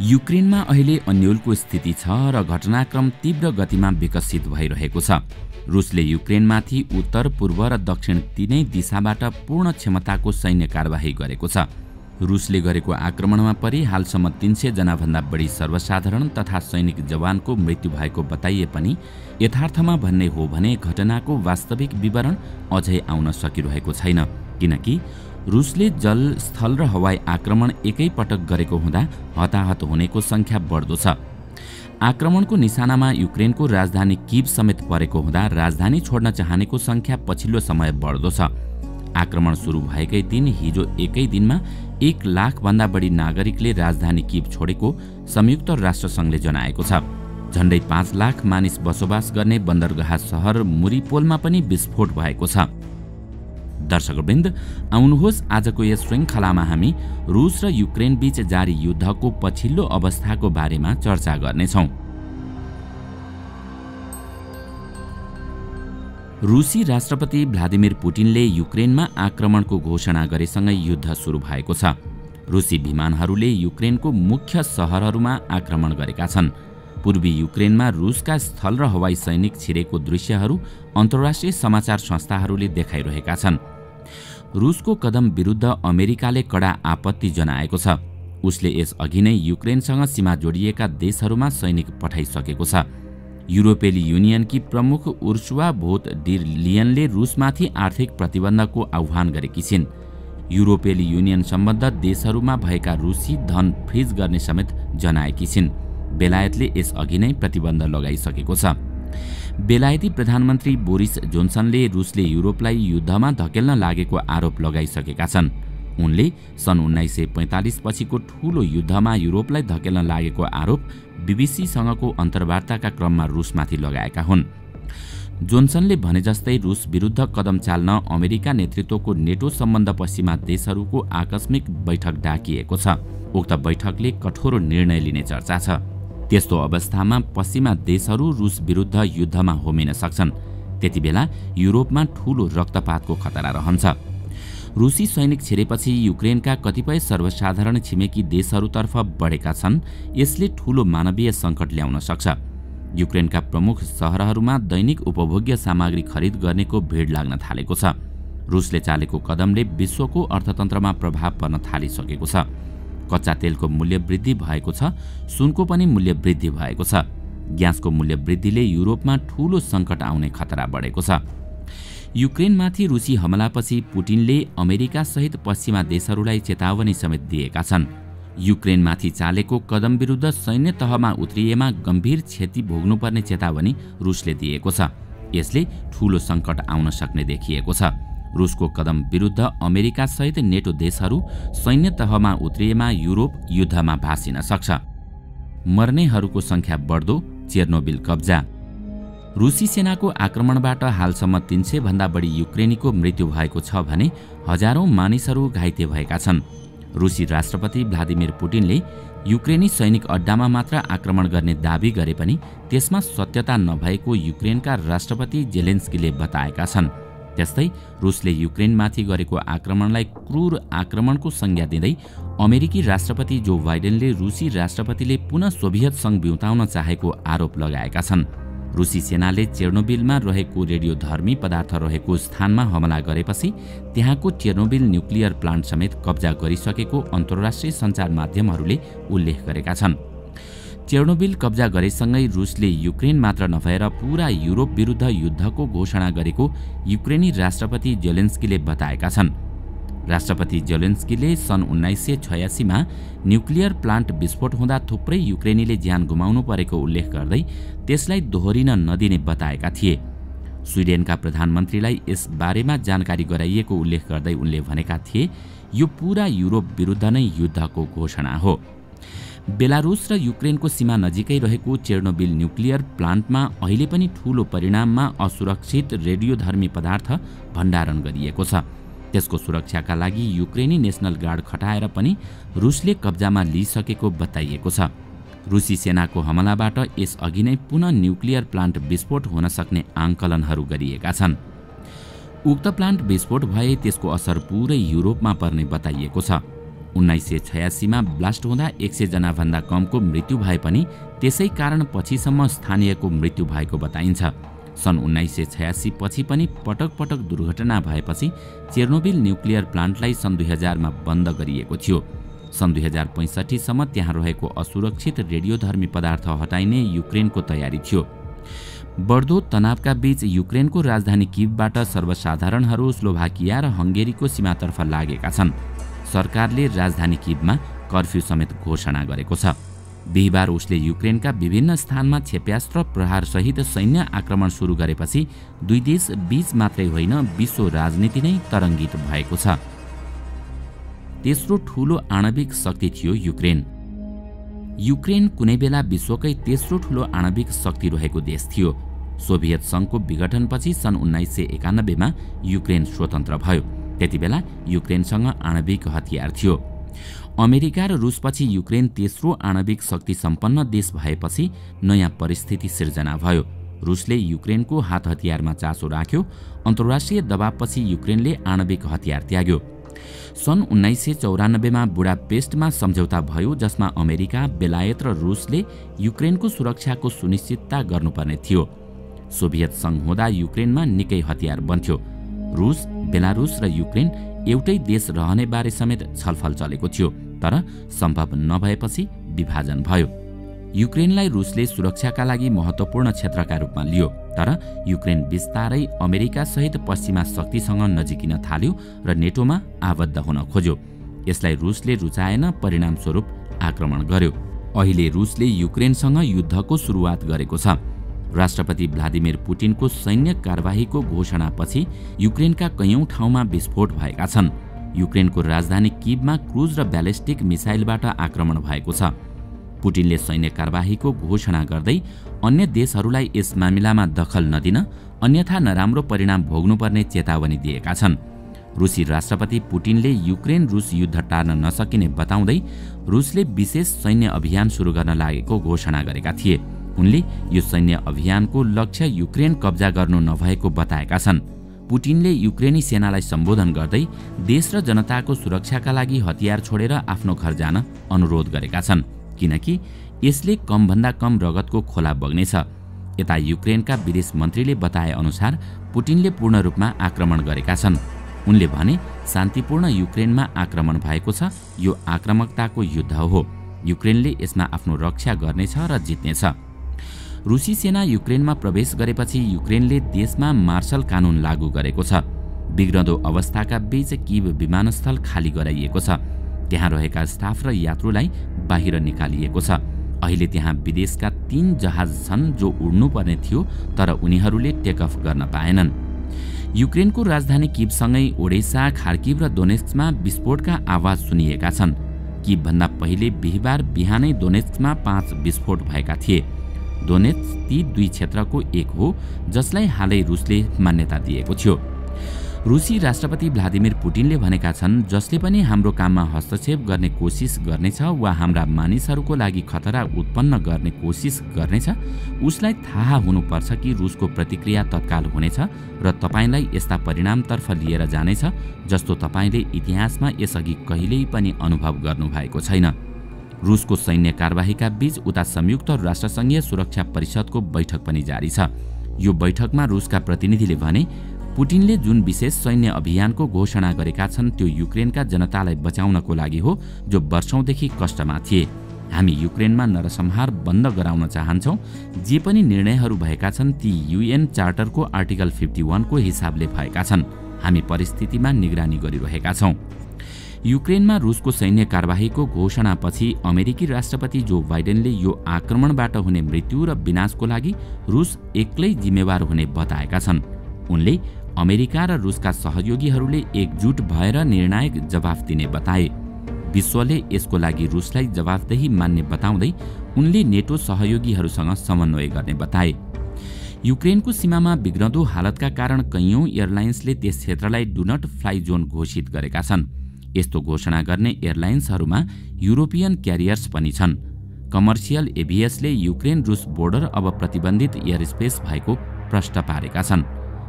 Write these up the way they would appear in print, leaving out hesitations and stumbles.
युक्रेनमा अहिले अन्योलको स्थिति छ र घटनाक्रम तीव्र गतिमा विकसित भइरहेको छ। रुसले युक्रेनमाथि उत्तर, पूर्व र दक्षिण तीनै दिशाबाट पूर्ण क्षमताको सैन्य कारबाही गरेको छ। रुसले गरेको आक्रमणमा परि हालसम्म 300 जनाभन्दा बढी सर्वसाधारण तथा सैनिक जवानको मृत्यु भएको बताइए पनि यथार्थमा भन्ने हो भने घटनाको वास्तविक विवरण अझै आउन सकिरहेको छैन, किनकि रुसले जल, स्थल र हवाई आक्रमण एकै पटक गरेको हुँदा हताहत हुनेको संख्या बढ्दो छ। आक्रमणको निशानामा युक्रेनको राजधानी कीव समेत परेको हुँदा राजधानी छोड्न चाहनेको संख्या पछिल्लो समय बढ्दो छ। आक्रमण सुरु भएकै दिन हिजो एकै दिनमा 1 लाख भन्दा बढी नागरिकले राजधानी कीव छोडेको संयुक्त राष्ट्रसङ्घले जनाएको छ। झण्डै 5 लाख मानिस बसोबास गर्ने बन्दरगाह सहर मुरिपोलमा पनि विस्फोट भएको छ। दर्शकवृन्द, आउनुहोस् आजको यस श्रृङ्खलामा हामी रुस र युक्रेन बीच जारी युद्धको पछिल्लो अवस्थाको बारेमा चर्चा गर्नेछौँ। रुसी राष्ट्रपति भ्लादिमिर पुटिनले युक्रेनमा आक्रमणको घोषणा गरेसँगै युद्ध सुरु भएको छ। रुसी विमानहरूले युक्रेनको मुख्य सहरहरूमा आक्रमण गरेका छन्। पूर्वी युक्रेनमा रुसका स्थल र हवाई सैनिक छिरेको दृश्यहरू अन्तर्राष्ट्रिय समाचार संस्थाहरूले देखाइरहेका छन्। रुसको कदम विरुद्ध अमेरिकाले कडा आपत्ति जनाएको छ। उसले यसअघि नै युक्रेनसँग सीमा जोडिएका देशहरूमा सैनिक पठाइसकेको छ। युरोपेली युनियनकी प्रमुख उर्सुला भोन डर लियनले रुसमाथि आर्थिक प्रतिबन्धको आह्वान गरेकी छिन्। युरोपेली युनियन सम्बद्ध देशहरूमा भएका रुसी धन फ्रिज गर्ने समेत जनाएकी छिन्। बेलायतले यसअघि नै प्रतिबन्ध लगाइसकेको छ। बेलायती प्रधानमन्त्री बोरिस जोन्सनले रुसले युरोपलाई युद्धमा धकेल्न लागेको आरोप लगाइसकेका छन्। उनले सन् 1945 पछिको ठूलो युद्धमा युरोपलाई धकेल्न लागेको आरोप बीबीसीसँगको अन्तर्वार्ताका क्रममा रुसमाथि लगाएका हुन्। जोन्सनले भने जस्तै रुस विरुद्ध कदम चाल्न अमेरिका नेतृत्वको नेटो सम्बन्ध पश्चिमा देशहरूको आकस्मिक बैठक डाकिएको छ। उक्त बैठकले कठोर निर्णय लिने चर्चा छ। त्यस्तो अवस्थामा पश्चिमा देशहरू रुस विरुद्ध युद्धमा होमिन सक्छन्। त्यतिबेला युरोपमा ठूलो रक्तपातको खतरा रहन्छ। रुसी सैनिक छिरेपछि युक्रेनका कतिपय सर्वसाधारण छिमेकी देशहरूतर्फ बढेका छन्। यसले ठूलो मानवीय सङ्कट ल्याउन सक्छ। युक्रेनका प्रमुख सहरहरूमा दैनिक उपभोग्य सामग्री खरिद गर्नेको भिड लाग्न थालेको छ। रुसले चालेको कदमले विश्वको अर्थतन्त्रमा प्रभाव पर्न थालिसकेको छ। कच्चा तेलको मूल्य वृद्धि भएको छ। सुनको पनि मूल्य वृद्धि भएको छ। ग्यासको मूल्य वृद्धिले युरोपमा ठूलो सङ्कट आउने खतरा बढेको छ। युक्रेनमाथि रुसी हमलापछि पुटिनले अमेरिका सहित पश्चिमा देशहरूलाई चेतावनी समेत दिएका छन्। युक्रेनमाथि चालेको कदम विरुद्ध सैन्य तहमा उत्रिएमा गम्भीर क्षति भोग्नुपर्ने चेतावनी रुसले दिएको छ। यसले ठूलो सङ्कट आउन सक्ने देखिएको छ। रुसको कदम विरुद्ध अमेरिका सहित नेटो देशहरू सैन्य तहमा उत्रिएमा युरोप युद्धमा भासिन सक्छ। मर्नेहरूको संख्या बढ्दो, चेर्नोबिल कब्जा। रुसी सेनाको आक्रमणबाट हालसम्म 300 भन्दा बढी युक्रेनीको मृत्यु भएको छ भने हजारौं मानिसहरू घाइते भएका छन्। रुसी राष्ट्रपति भ्लादिमिर पुटिनले युक्रेनी सैनिक अड्डामा मात्र आक्रमण गर्ने दाबी गरे पनि त्यसमा सत्यता नभएको युक्रेनका राष्ट्रपति जेलेन्स्कीले बताएका छन्। त्यस्तै रुसले युक्रेनमाथि गरेको आक्रमणलाई क्रूर आक्रमणको संज्ञा दिँदै अमेरिकी राष्ट्रपति जो बाइडेनले रुसी राष्ट्रपतिले पुनः सोभियत संघ बिउताउन चाहेको आरोप लगाएका छन्। रुसी सेनाले चेर्नोबिलमा रहेको रेडियोधर्मी पदार्थ रहेको स्थानमा हमला गरेपछि त्यहाँको चेर्नोबिल न्युक्लियर प्लान्ट समेत कब्जा गरिसकेको अन्तर्राष्ट्रिय सञ्चार माध्यमहरूले उल्लेख गरेका छन्। चेर्नोबिल कब्जा गरेसँगै रुसले युक्रेन मात्र नभएर पूरा युरोप विरुद्ध युद्धको घोषणा गरेको युक्रेनी राष्ट्रपति जेलेन्स्कीले बताएका छन्। राष्ट्रपति जेलेन्स्कीले सन् 1986 मा न्युक्लियर प्लान्ट विस्फोट हुँदा थुप्रै युक्रेनीले ज्यान गुमाउनु परेको उल्लेख गर्दै त्यसलाई दोहोरिन नदिने बताएका थिए। स्विडेनका प्रधानमन्त्रीलाई यस बारेमा जानकारी गराइएको उल्लेख गर्दै उनले भनेका थिए, यो पूरा युरोप विरुद्ध नै युद्धको घोषणा हो। बेलारुस र युक्रेनको सीमा नजिकै रहेको चेर्नोबिल न्युक्लियर प्लान्टमा अहिले पनि ठूलो परिमाणमा असुरक्षित रेडियोधर्मी पदार्थ भण्डारण गरिएको छ। त्यसको सुरक्षाका लागि युक्रेनी नेशनल गार्ड खटाएर पनि रुसले कब्जामा लिइसकेको बताइएको छ। रुसी सेनाको हमलाबाट यसअघि नै पुनः न्युक्लियर प्लान्ट विस्फोट हुन सक्ने आंकलनहरू गरिएका छन्। उक्त प्लान्ट विस्फोट भए त्यसको असर पूरै युरोपमा पर्ने बताइएको छ। 1986 मा ब्लास्ट हुँदा 100 जना भन्दा कमको मृत्यु भए पनि त्यसै कारण पछिसम्म स्थानीयको मृत्यु भएको बताइन्छ। सन् 1986 पछि पनि पटक पटक दुर्घटना भएपछि चेर्नोबिल न्युक्लियर प्लान्टलाई सन् 2000 मा बन्द गरिएको थियो। सन् 2065 सम्म त्यहाँ रहेको असुरक्षित रेडियोधर्मी पदार्थ हटाइने युक्रेनको तयारी थियो। बढ्दो तनावका बीच युक्रेनको राजधानी किभबाट सर्वसाधारणहरू स्लोभाकिया र हंगेरीको सीमातर्फ लागेका छन्। सरकारले राजधानी किभमा कर्फ्यू समेत घोषणा गरेको छ। बिहिबार उसले युक्रेनका विभिन्न स्थानमा क्षेप्यास्त्र प्रहारसहित सैन्य आक्रमण सुरु गरेपछि दुई देश बीच मात्रै होइन विश्व राजनीति नै तरङ्गित भएको छ। तेस्रो ठूलो आणविक शक्ति थियो युक्रेन। युक्रेन कुनै बेला विश्वकै तेस्रो ठूलो आणविक शक्ति रहेको देश थियो। सोभियत संघको विघटनपछि सन् 1991 मा युक्रेन स्वतन्त्र भयो। त्यतिबेला युक्रेनसँग आणविक हतियार थियो। अमेरिका र रुसपछि युक्रेन तेस्रो आणविक शक्ति सम्पन्न देश भएपछि नयाँ परिस्थिति सिर्जना भयो। रुसले युक्रेनको हात हतियारमा चासो राख्यो। अन्तर्राष्ट्रिय दबावपछि युक्रेनले आणविक हतियार त्याग्यो। सन् 1994 मा बुडापेस्टमा सम्झौता भयो, जसमा अमेरिका, बेलायत र रुसले युक्रेनको सुरक्षाको सुनिश्चितता गर्नुपर्ने थियो। सोभियत संघ हुँदा युक्रेनमा निकै हतियार बन्थ्यो। रुस, बेलारुस र युक्रेन एउटै देश रहने बारे समेत छलफल चलेको थियो, तर सम्भव नभएपछि विभाजन भयो। युक्रेनलाई रुसले सुरक्षाका लागि महत्त्वपूर्ण क्षेत्रका रूपमा लियो, तर युक्रेन बिस्तारै अमेरिका सहित पश्चिमा शक्तिसँग नजिकिन थाल्यो र नेटोमा आबद्ध हुन खोज्यो। यसलाई रुसले रुचाएन, परिणामस्वरूप आक्रमण गर्यो। अहिले रुसले युक्रेनसँग युद्धको सुरुवात गरेको छ। राष्ट्रपति भ्लादिमिर पुटिनको सैन्य कारबाहीको घोषणापछि युक्रेनका कैयौं ठाउँमा विस्फोट भएका छन्। युक्रेनको राजधानी किभमा क्रुज र ब्यालिस्टिक मिसाइलबाट आक्रमण भएको छ। पुटिनले सैन्य कारबाहीको घोषणा गर्दै अन्य देशहरूलाई यस मामिलामा दखल नदिन, अन्यथा नराम्रो परिणाम भोग्नुपर्ने चेतावनी दिएका छन्। रुसी राष्ट्रपति पुटिनले युक्रेन रुस युद्ध टार्न नसकिने बताउँदै रुसले विशेष सैन्य अभियान सुरु गर्न लागेको घोषणा गरेका थिए। उनले यो सैन्य अभियानको लक्ष्य युक्रेन कब्जा गर्नु नभएको बताएका छन्। पुटिनले युक्रेनी सेनालाई सम्बोधन गर्दै देश र जनताको सुरक्षाका लागि हतियार छोडेर आफ्नो घर जान अनुरोध गरेका छन्, किनकि यसले कमभन्दा कम रगतको खोला बग्नेछ। यता युक्रेनका विदेश मन्त्रीले बताए अनुसार पुटिनले पूर्ण रूपमा आक्रमण गरेका छन्। उनले भने शान्तिपूर्ण युक्रेनमा आक्रमण भएको छ। यो आक्रामकताको युद्ध हो। युक्रेनले यसमा आफ्नो रक्षा गर्नेछ र जित्नेछ। रुसी सेना युक्रेनमा प्रवेश गरेपछि युक्रेनले देशमा मार्शल कानून लागू गरेको छ। बिग्रदो अवस्थाका बीच किभ विमानस्थल खाली गराइएको छ। त्यहाँ रहेका स्टाफ र यात्रुलाई बाहिर निकालिएको छ। अहिले त्यहाँ विदेशका 3 जहाज छन् जो उड्नुपर्ने थियो, तर उनीहरूले टेक अफ गर्न पाएनन्। युक्रेनको राजधानी किभसँगै ओडेसा, खार्किभ र दोनेत्स्कमा विस्फोटका आवाज सुनिएका छन्। किभभन्दा पहिले बिहिबार बिहानै दोनेत्स्कमा 5 विस्फोट भएका थिए। दोनेत्स्क ती 2 क्षेत्रको एक हो जसलाई हालै रुसले मान्यता दिएको थियो। रुसी राष्ट्रपति भ्लादिमिर पुटिनले भनेका छन्, जसले पनि हाम्रो काममा हस्तक्षेप गर्ने कोसिस गर्नेछ वा हाम्रा मानिसहरूको लागि खतरा उत्पन्न गर्ने कोसिस गर्नेछ, उसलाई थाहा हुनुपर्छ कि रुसको प्रतिक्रिया तत्काल हुनेछ र तपाईलाई यस्ता परिणामतर्फ लिएर जानेछ जस्तो तपाईले इतिहासमा यसअघि कहिल्यै पनि अनुभव गर्नुभएको छैन। रुसको सैन्य कारबाहीका बीच उता संयुक्त राष्ट्रसङ्घीय सुरक्षा परिषदको बैठक पनि जारी छ। यो बैठकमा रुसका प्रतिनिधिले भने पुटिनले जुन विशेष सैन्य अभियानको घोषणा गरेका छन् त्यो युक्रेनका जनतालाई बचाउनको लागि हो, जो वर्षौंदेखि कष्टमा थिए। हामी युक्रेनमा नरसंहार बन्द गराउन चाहन्छौं। जे पनि निर्णयहरू भएका छन् ती UN चार्टरको आर्टिकल 51 को हिसाबले भएका छन्। हामी परिस्थितिमा निगरानी गरिरहेका छौं। युक्रेनमा रुसको सैन्य कारबाहीको घोषणापछि अमेरिकी राष्ट्रपति जो बाइडेनले यो आक्रमणबाट हुने मृत्यु र विनाशको लागि रुस एक्लै जिम्मेवार हुने बताएका छन्। उनले अमेरिका र रुसका सहयोगीहरूले एकजुट भएर निर्णायक जवाफ दिने बताए। विश्वले यसको लागि रुसलाई जवाफदेही मान्ने बताउँदै उनले नेटो सहयोगीहरूसँग समन्वय गर्ने बताए। युक्रेनको सीमामा बिग्रदो हालतका कारण कैयौं एयरलाइन्सले त्यस क्षेत्रलाई डु नट फ्लाइ जोन घोषित गरेका छन्। यस्तो घोषणा गर्ने एयरलाइन्सहरूमा युरोपियन क्यारियर्स पनि छन्। कमर्सियल एभियसले युक्रेन रुस बोर्डर अब प्रतिबन्धित एयरस्पेस भएको प्रश्न पारेका छन्।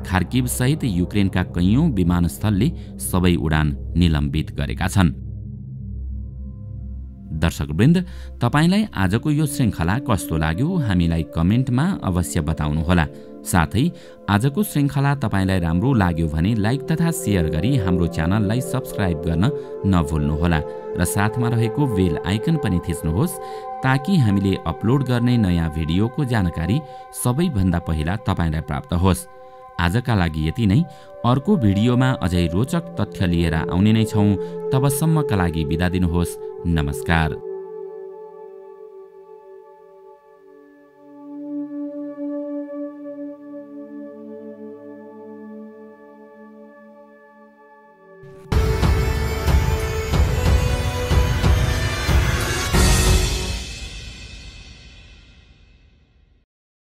खार्किभ सहित युक्रेनका कैयौं विमानस्थलले सबै उडान निलम्बित गरेका छन्। दर्शकवृन्द, तपाईलाई आजको यो श्रृङ्खला कस्तो लाग्यो हामीलाई कमेन्टमा अवश्य बताउनुहोला। साथै आजको श्रृङ्खला तपाईलाई राम्रो लाग्यो भने लाइक तथा शेयर गरी हाम्रो च्यानललाई सब्स्क्राइब गर्न नभुल्नुहोला र साथमा रहेको बेल आइकन पनि थिच्नुहोस् ताकि हामीले अपलोड गर्ने नयाँ भिडियोको जानकारी सबैभन्दा पहिला तपाईलाई प्राप्त होस्। आजका लागि यति नै। अर्को भिडियोमा अझै रोचक तथ्य लिएर आउने नै छौं। तबसम्मका लागि बिदा दिनुहोस्। नमस्कार।